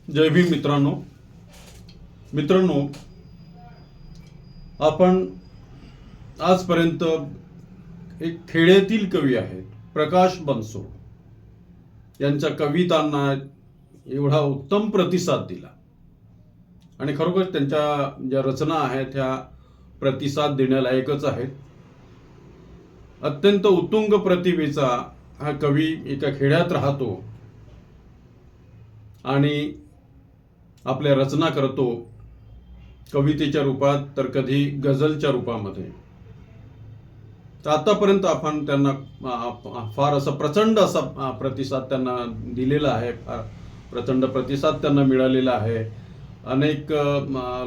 जय भीम मित्रांनो, आपण आजपर्यंत एक खेड्यातील कवी आहेत प्रकाश बनसोड यांच्या कवितांना एवढा उत्तम प्रतिसाद दिला आणि खरोखर त्यांच्या ज्या रचना आहेत त्या प्रतिसाद देण्यालायकच आहेत. अत्यंत उत्तुंग प्रतिभेचा हा कवी एका खेड्यात राहतो आणि आपल्या रचना करतो, कवितेच्या रूपात तर कधी गझलच्या रूपामध्ये. तर आतापर्यंत आपण त्यांना फार असा प्रचंड असा प्रतिसाद त्यांना दिलेला आहे, फार प्रचंड प्रतिसाद त्यांना मिळालेला आहे. अनेक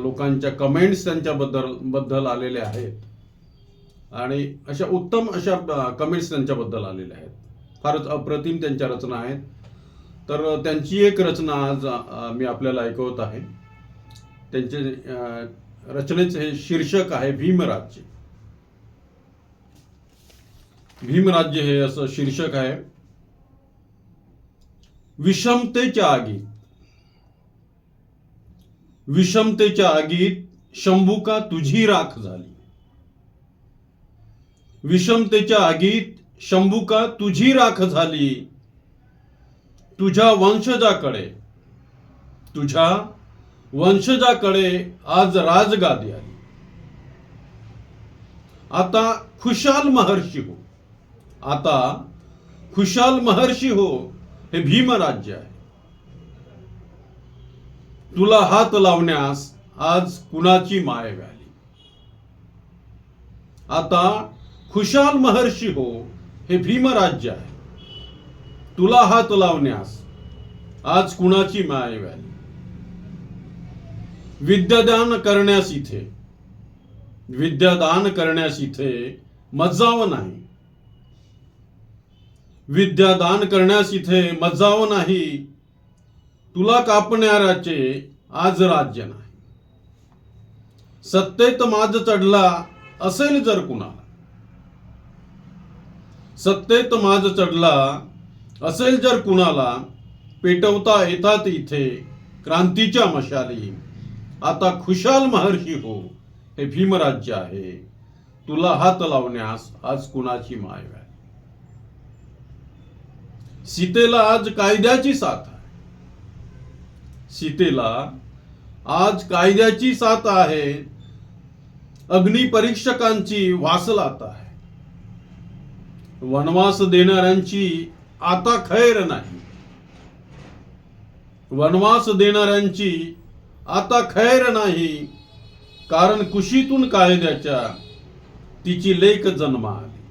लोकांच्या कमेंट्स त्यांच्याबद्दल आलेल्या आहेत आणि अशा उत्तम अशा कमेंट्स त्यांच्याबद्दल आलेल्या आहेत. फारच अप्रतिम त्यांच्या रचना आहेत. तर त्यांची एक रचना आज मी आपल्याला ऐकवत आहे. त्यांचे रचनेचे हे शीर्षक आहे भीमराज्य. भीमराज्य हे असं शीर्षक आहे. विषमतेच्या आगीत शंभुका तुझी राख झाली. विषमतेच्या आगीत शंभुका तुझी राख झाली. तुझ्या वंशजाकडे आज राजगादी आली. आता खुशाल महर्षी हो, हे भीमराज्य आहे. तुला हात लावण्यास आज कुणाची माय व्याली. आता खुशाल महर्षी हो, हे भीमराज्य आहे. तुला हात लावण्यास आज कुणाची माय व्याली. विद्यादान करण्यास इथे मज्जाव नाही. विद्यादान करण्यास इथे मज्जाव नाही. तुला कापणाऱ्याचे आज राज्य नाही. सत्तेत माज चढला असेल जर कुणाला. सत्तेत माज चढला असेल जर कुणाला. पेटवता येतात इथे क्रांतीच्या मशाली. आता खुशाल महर्षी हो, हे भीमराज्य आहे. तुला हात लावण्यास आज कुणाची माय व्याली. सीतेला आज कायद्याची साथ आहे. सीतेला आज कायद्याची साथ आहे. अग्निपरीक्षकांची वासलात आहे. वनवास देणाऱ्यांची आता खैर नाही. वनवास देणाऱ्यांची आता खैर नाही. कारण कुशीतून कायद्याच्या तिची लेक जन्मा आली.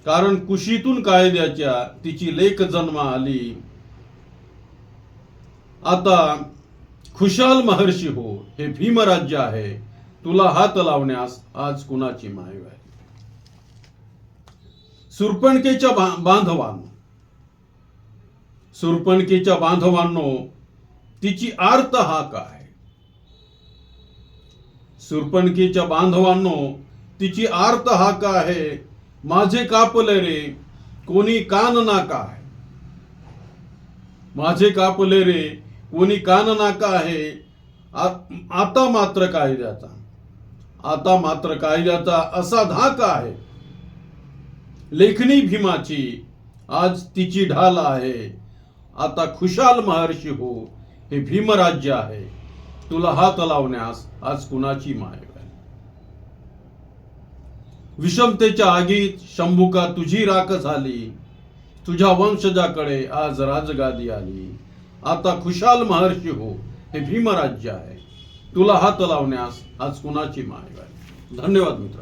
कारण कुशीतून कायद्याच्या तिची लेक जन्मा आली. आता खुशाल महर्षी हो, हे भीमराज्य आहे. तुला हात लावण्यास आज कुणाची माय व्याली. सुरपणकेच्या बांधवांनो तिची आर्त हाक आहे. सुरपणकेच्या बांधवांनो तिची आर्त हाक आहे. माझे कापले रे कोणी कान नाका आहे. माझे कापले रे कोणी कान नाका आहे. आता मात्र कायद्याचा असा धाक आहे. लेखणी भीमाची आज तिची ढाल आहे. आता खुशाल महर्षी हो, हे भीमराज्य आहे. तुला हात लावण्यास आज कुणाची माय व्याली. विषमतेच्या आगीत शंभुका तुझी राख झाली. तुझ्या वंशजाकडे आज राजगादी आली. आता खुशाल महर्षी हो, हे भीमराज्य आहे. तुला हात लावण्यास आज कुणाची माय व्याली. धन्यवाद मित्र.